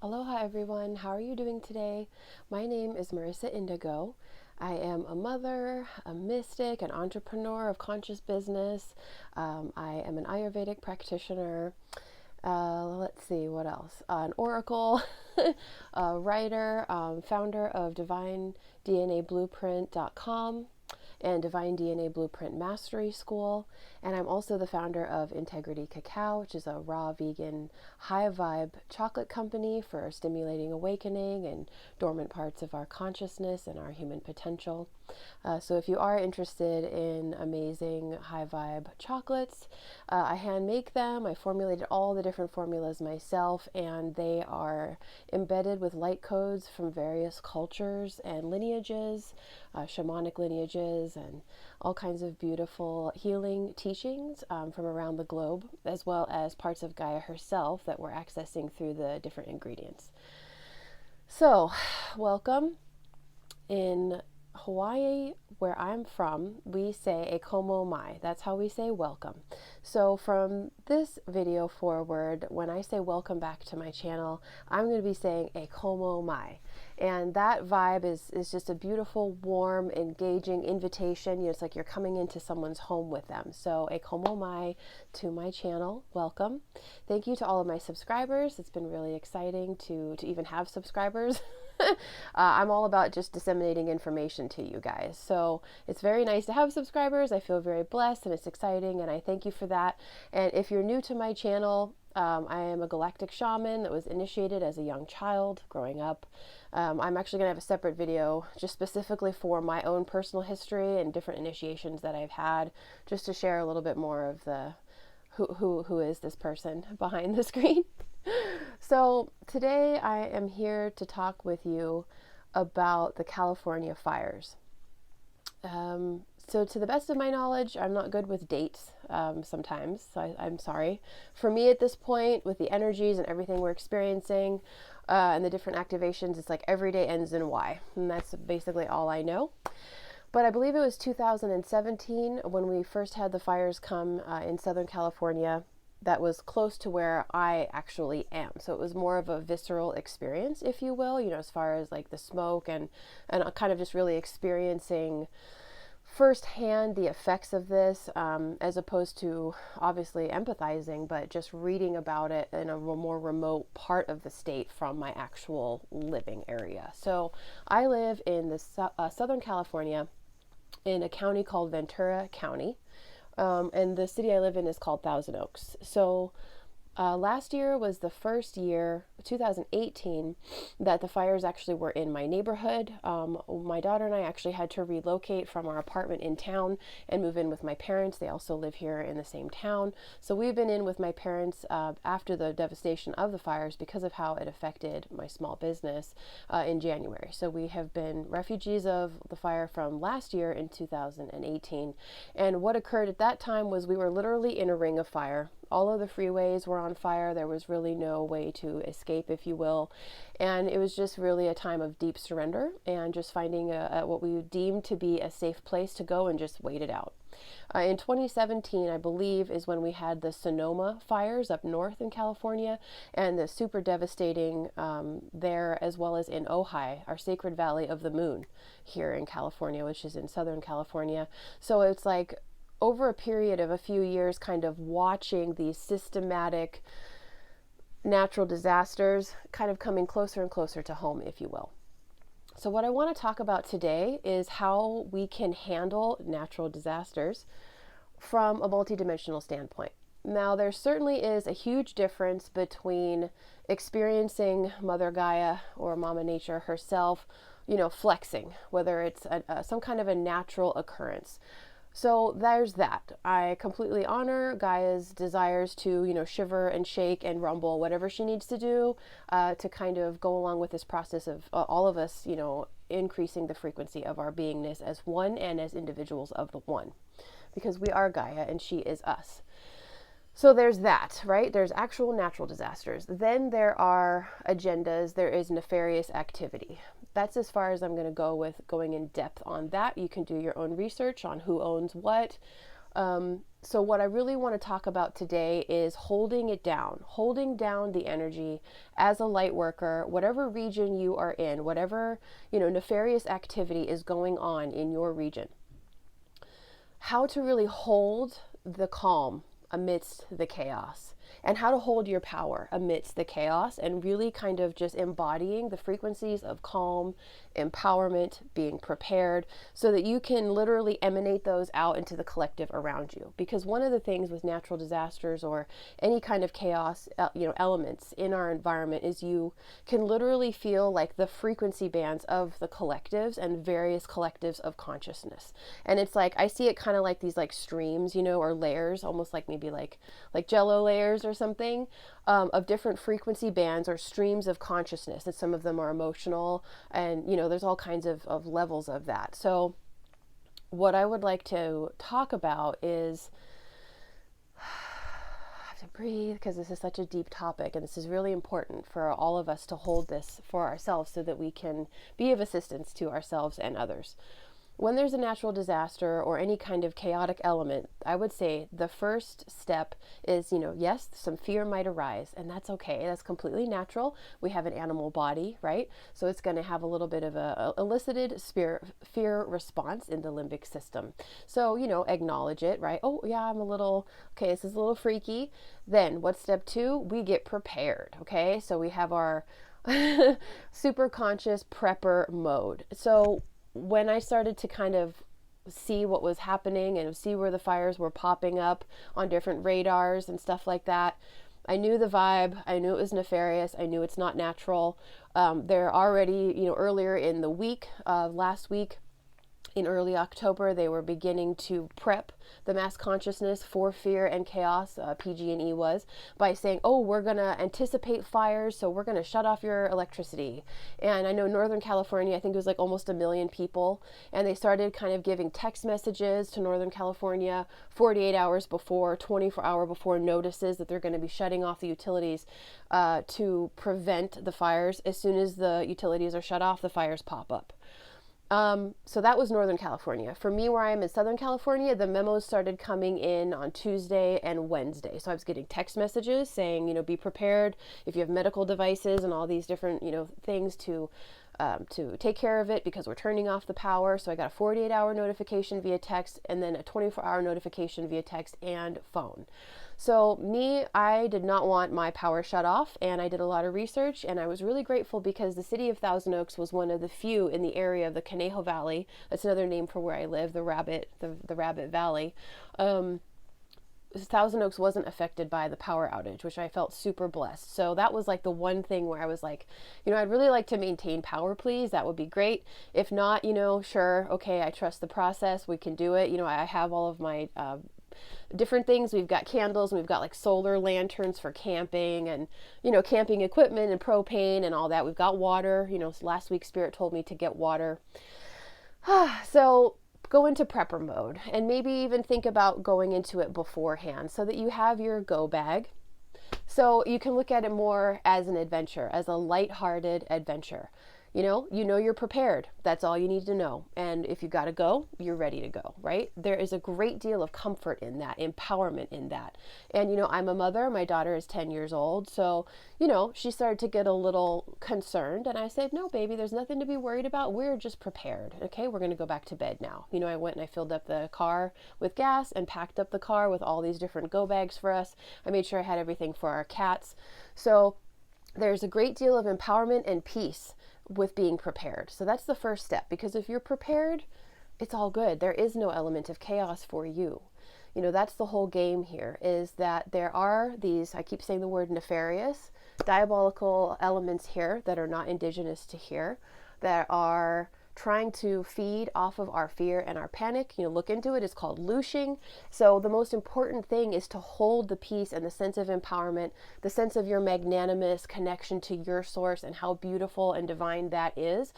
Aloha everyone, how are you doing today? My name is Merissa Indigo. I am a mother, a mystic, an entrepreneur of conscious business. I am an Ayurvedic practitioner. Let's see, what else? An oracle, a writer, founder of DivineDNABlueprint.com and Divine DNA Blueprint Mastery School. And I'm also the founder of Integrity Cacao, which is a raw vegan high vibe chocolate company for stimulating awakening and dormant parts of our consciousness and our human potential. So if you are interested in amazing high vibe chocolates, I hand make them. I formulated all the different formulas myself, and they are embedded with light codes from various cultures and lineages, shamanic lineages, and all kinds of beautiful healing teachings from around the globe, as well as parts of Gaia herself that we're accessing through the different ingredients. So, welcome. In Hawaii, where I'm from, we say e komo mai. That's how we say welcome. So from this video forward, when I say welcome back to my channel, I'm going to be saying e komo mai. And that vibe is just a beautiful, warm, engaging invitation. You know, it's like you're coming into someone's home with them. So e komo mai to my channel. Welcome. Thank you to all of my subscribers. It's been really exciting to even have subscribers. I'm all about just disseminating information to you guys. So it's very nice to have subscribers. I feel very blessed and it's exciting, and I thank you for that. And if you're new to my channel, I am a galactic shaman that was initiated as a young child growing up. I'm actually going to have a separate video just specifically for my own personal history and different initiations that I've had, just to share a little bit more of the who is this person behind the screen. So today I am here to talk with you about the California fires. So to the best of my knowledge, I'm not good with dates sometimes, so I'm sorry. For me at this point, with the energies and everything we're experiencing and the different activations, it's like every day ends in Y, and that's basically all I know. But I believe it was 2017 when we first had the fires come in Southern California. That was close to where I actually am. So it was more of a visceral experience, if you will, you know, as far as like the smoke and kind of just really experiencing firsthand the effects of this, as opposed to obviously empathizing, but just reading about it in a more remote part of the state from my actual living area. So I live in the Southern California in a county called Ventura County. And the city I live in is called Thousand Oaks. So last year was the first year, 2018, that the fires actually were in my neighborhood. My daughter and I actually had to relocate from our apartment in town and move in with my parents. They also live here in the same town. So we've been in with my parents after the devastation of the fires because of how it affected my small business in January. So we have been refugees of the fire from last year in 2018. And what occurred at that time was we were literally in a ring of fire. All of the freeways were on fire. There was really no way to escape, if you will. And it was just really a time of deep surrender and just finding what we deemed to be a safe place to go and just wait it out. In 2017, I believe, is when we had the Sonoma fires up north in California, and the super devastating there, as well as in Ojai, our sacred valley of the moon here in California, which is in Southern California. So it's like over a period of a few years, kind of watching these systematic natural disasters kind of coming closer and closer to home, if you will. So what I want to talk about today is how we can handle natural disasters from a multidimensional standpoint. Now, there certainly is a huge difference between experiencing Mother Gaia or Mama Nature herself, you know, flexing, whether it's some kind of a natural occurrence. So there's that. I completely honor Gaia's desires to, you know, shiver and shake and rumble, whatever she needs to do to kind of go along with this process of all of us, you know, increasing the frequency of our beingness as one and as individuals of the one, because we are Gaia and she is us. So there's that, right? There's actual natural disasters. Then there are agendas. There is nefarious activity. That's as far as I'm going to go with going in depth on that. You can do your own research on who owns what. So what I really want to talk about today is holding down the energy as a light worker, whatever region you are in, whatever, nefarious activity is going on in your region. How to really hold the calm amidst the chaos, and how to hold your power amidst the chaos, and really kind of just embodying the frequencies of calm, empowerment, being prepared, so that you can literally emanate those out into the collective around you. Because one of the things with natural disasters or any kind of chaos, elements in our environment, is you can literally feel like the frequency bands of the collectives and various collectives of consciousness. And it's like, I see it kind of like these like streams, or layers, almost like maybe like jello layers or something, of different frequency bands or streams of consciousness. And some of them are emotional, and there's all kinds of levels of that. So what I would like to talk about is, I have to breathe because this is such a deep topic, and this is really important for all of us to hold this for ourselves so that we can be of assistance to ourselves and others. When there's a natural disaster or any kind of chaotic element, I would say the first step is, yes, some fear might arise, and that's okay. That's completely natural. We have an animal body, right? So it's going to have a little bit of a elicited fear response in the limbic system. So, acknowledge it, right? Oh, yeah, okay, this is a little freaky. Then what's step 2? We get prepared, okay? So we have our super conscious prepper mode. So when I started to kind of see what was happening and see where the fires were popping up on different radars and stuff like that, I knew the vibe. I knew it was nefarious. I knew it's not natural. They're already, earlier in the week, last week, in early October, they were beginning to prep the mass consciousness for fear and chaos, PG&E was, by saying, oh, we're going to anticipate fires, so we're going to shut off your electricity. And I know Northern California, I think it was like almost 1 million people, and they started kind of giving text messages to Northern California 48 hours before, 24-hour before, notices that they're going to be shutting off the utilities to prevent the fires. As soon as the utilities are shut off, the fires pop up. So that was Northern California. For me, where I am in Southern California, the memos started coming in on Tuesday and Wednesday. So I was getting text messages saying, be prepared if you have medical devices and all these different, things to take care of it, because we're turning off the power. So I got a 48-hour notification via text, and then a 24-hour notification via text and phone. So I did not want my power shut off, and I did a lot of research, and I was really grateful because the city of Thousand Oaks was one of the few in the area of the Conejo Valley. That's another name for where I live, the Rabbit Valley. Thousand Oaks wasn't affected by the power outage, which I felt super blessed. So that was like the one thing where I was like, I'd really like to maintain power, please. That would be great. If not, sure, okay, I trust the process. We can do it. I have all of my different things. We've got candles, and we've got like solar lanterns for camping, and camping equipment and propane and all that. We've got water. Last week Spirit told me to get water. So go into prepper mode, and maybe even think about going into it beforehand so that you have your go bag. So you can look at it more as an adventure, as a lighthearted adventure. You're prepared. That's all you need to know. And if you got to go, you're ready to go, right? There is a great deal of comfort in that, empowerment in that. And, I'm a mother. My daughter is 10 years old. So, she started to get a little concerned. And I said, no, baby, there's nothing to be worried about. We're just prepared. Okay, we're going to go back to bed now. I went and I filled up the car with gas and packed up the car with all these different go bags for us. I made sure I had everything for our cats. So there's a great deal of empowerment and peace with being prepared. So that's the first step, because if you're prepared, it's all good. There is no element of chaos for you. That's the whole game here, is that there are these, I keep saying the word nefarious, diabolical elements here that are not indigenous to here, that are trying to feed off of our fear and our panic. Look into it. It's called looshing. So the most important thing is to hold the peace and the sense of empowerment, the sense of your magnanimous connection to your source and how beautiful and divine that is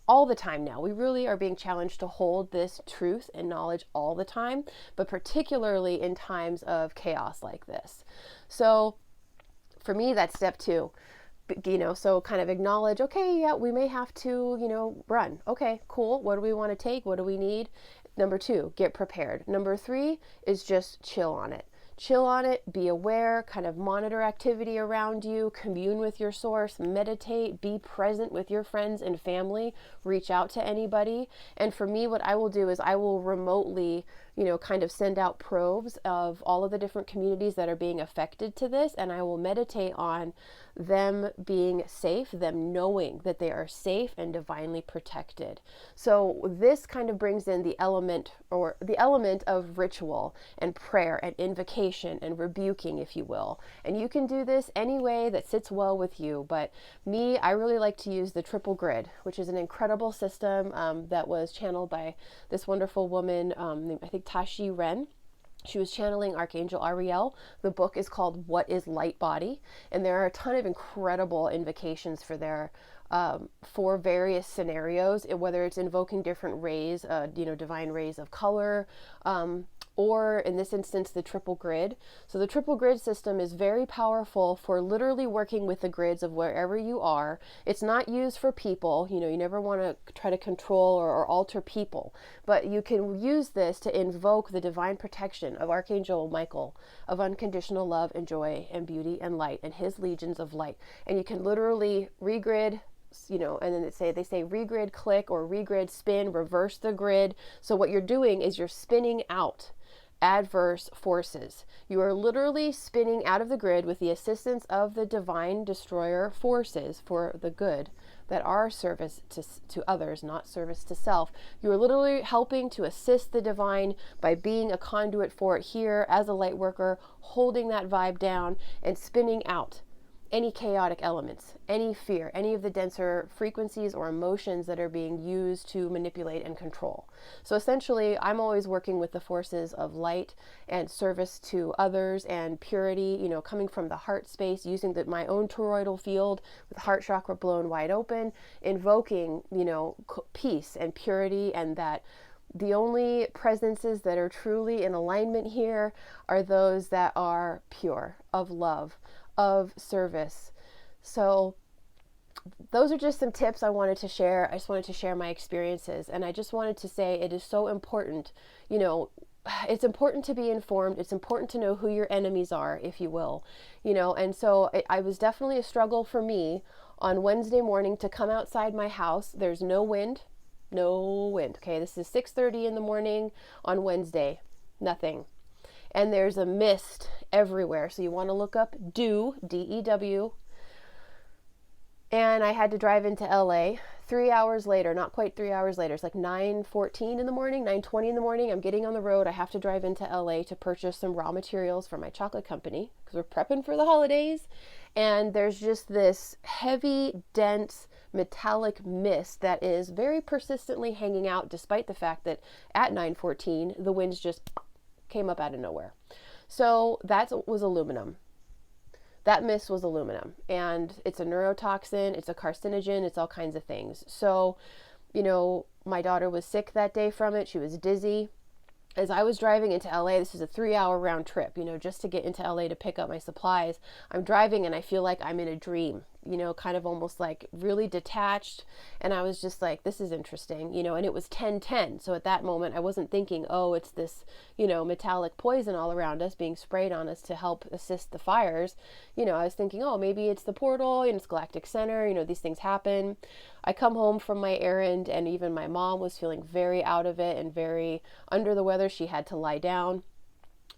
all the time now. We really are being challenged to hold this truth and knowledge all the time, but particularly in times of chaos like this. So for me, that's step 2. So kind of acknowledge, okay, yeah, we may have to, run. Okay, cool. What do we want to take? What do we need? Number 2, get prepared. Number 3 is just chill on it. Chill on it, be aware, kind of monitor activity around you, commune with your source, meditate, be present with your friends and family, reach out to anybody. And for me, what I will do is I will remotely, kind of send out probes of all of the different communities that are being affected to this, and I will meditate on them being safe, them knowing that they are safe and divinely protected. So this kind of brings in the element of ritual and prayer and invocation and rebuking, if you will. And you can do this any way that sits well with you. But me, I really like to use the triple grid, which is an incredible system that was channeled by this wonderful woman, I think Tashi Ren. She was channeling Archangel Ariel. The book is called What is Light Body? And there are a ton of incredible invocations for various scenarios, whether it's invoking different rays, divine rays of color, or in this instance, the triple grid. So the triple grid system is very powerful for literally working with the grids of wherever you are. It's not used for people. You never want to try to control or alter people, but you can use this to invoke the divine protection of Archangel Michael, of unconditional love and joy and beauty and light and his legions of light. And you can literally regrid, and then they say regrid click or regrid spin, reverse the grid. So what you're doing is you're spinning out adverse forces. You are literally spinning out of the grid with the assistance of the divine destroyer forces for the good that are service to others, not service to self. You are literally helping to assist the divine by being a conduit for it here as a light worker, holding that vibe down and spinning out any chaotic elements, any fear, any of the denser frequencies or emotions that are being used to manipulate and control. So essentially, I'm always working with the forces of light and service to others and purity, coming from the heart space, using my own toroidal field with heart chakra blown wide open, invoking, peace and purity, and that the only presences that are truly in alignment here are those that are pure, of love, of service. So those are just some tips I wanted to share. I just wanted to share my experiences, and I just wanted to say it is so important. It's important to be informed. It's important to know who your enemies are, if you will, and so I was definitely a struggle for me on Wednesday morning to come outside my house. There's no wind. Okay, this is 6:30 in the morning on Wednesday. Nothing. And there's a mist everywhere. So you want to look up dew, D-E-W. And I had to drive into LA 3 hours later, not quite 3 hours later. It's like 9:14 in the morning, 9:20 in the morning. I'm getting on the road. I have to drive into LA to purchase some raw materials for my chocolate company because we're prepping for the holidays. And there's just this heavy, dense, metallic mist that is very persistently hanging out, despite the fact that at 9:14, the winds just came up out of nowhere. So that was aluminum. That mist was aluminum, and it's a neurotoxin, it's a carcinogen, it's all kinds of things. So, my daughter was sick that day from it. She was dizzy. As I was driving into LA, this is a 3-hour round trip, just to get into LA to pick up my supplies. I'm driving and I feel like I'm in a dream, kind of almost like really detached. And I was just like, this is interesting, and it was 10:10. So at that moment, I wasn't thinking, oh, it's this, metallic poison all around us being sprayed on us to help assist the fires. I was thinking, oh, maybe it's the portal, it's Galactic Center, these things happen. I come home from my errand, and even my mom was feeling very out of it and very under the weather. She had to lie down.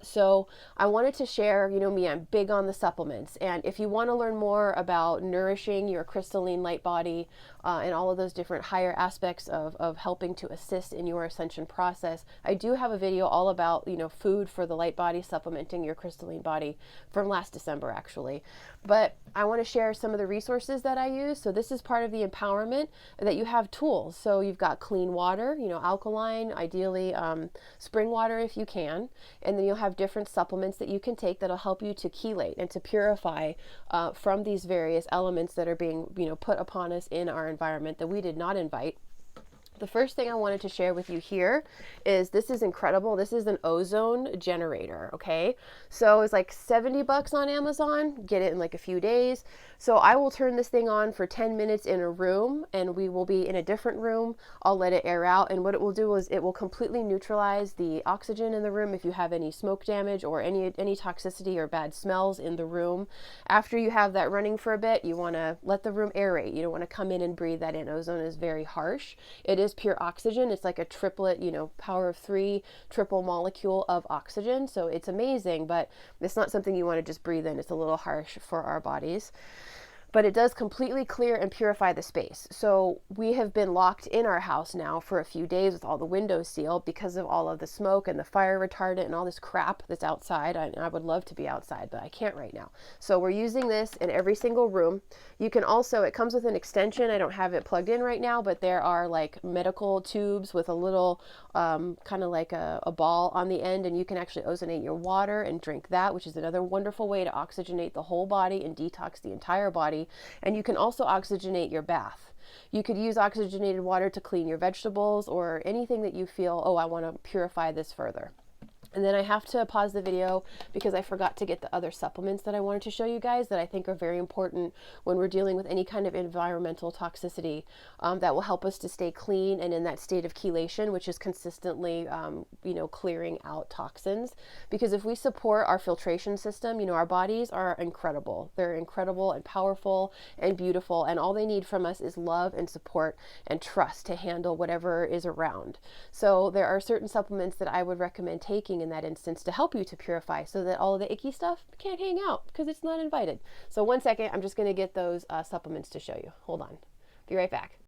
So I wanted to share, me, I'm big on the supplements. And if you want to learn more about nourishing your crystalline light body and all of those different higher aspects of helping to assist in your ascension process, I do have a video all about, food for the light body, supplementing your crystalline body from last December, actually. But I want to share some of the resources that I use. So this is part of the empowerment, that you have tools. So you've got clean water, alkaline, ideally spring water if you can. And then you'll have different supplements that you can take that'll help you to chelate and to purify from these various elements that are being, put upon us in our environment that we did not invite. The first thing I wanted to share with you here is this is incredible. This is an ozone generator, okay? So it's like 70 bucks on Amazon. Get it in like a few days. So I will turn this thing on for 10 minutes in a room, and we will be in a different room. I'll let it air out, and what it will do is it will completely neutralize the oxygen in the room if you have any smoke damage or any toxicity or bad smells in the room. After you have that running for a bit, you want to let the room aerate. You don't want to come in and breathe that in. Ozone is very harsh. It is pure oxygen. It's like a triplet, power of 3 triple molecule of oxygen. So it's amazing, but it's not something you want to just breathe in. It's a little harsh for our bodies. But it does completely clear and purify the space. So we have been locked in our house now for a few days with all the windows sealed because of all of the smoke and the fire retardant and all this crap that's outside. I would love to be outside, but I can't right now. So we're using this in every single room. You can also, it comes with an extension. I don't have it plugged in right now, but there are like medical tubes with a little kind of like a ball on the end, and you can actually ozonate your water and drink that, which is another wonderful way to oxygenate the whole body and detox the entire body. And you can also oxygenate your bath. You could use oxygenated water to clean your vegetables or anything that you feel, oh, I want to purify this further. And then I have to pause the video because I forgot to get the other supplements that I wanted to show you guys that I think are very important when we're dealing with any kind of environmental toxicity that will help us to stay clean and in that state of chelation, which is consistently, clearing out toxins. Because if we support our filtration system, our bodies are incredible. They're incredible and powerful and beautiful, and all they need from us is love and support and trust to handle whatever is around. So there are certain supplements that I would recommend taking in that instance to help you to purify so that all of the icky stuff can't hang out because it's not invited. So one second, I'm just going to get those supplements to show you. Hold on. Be right back.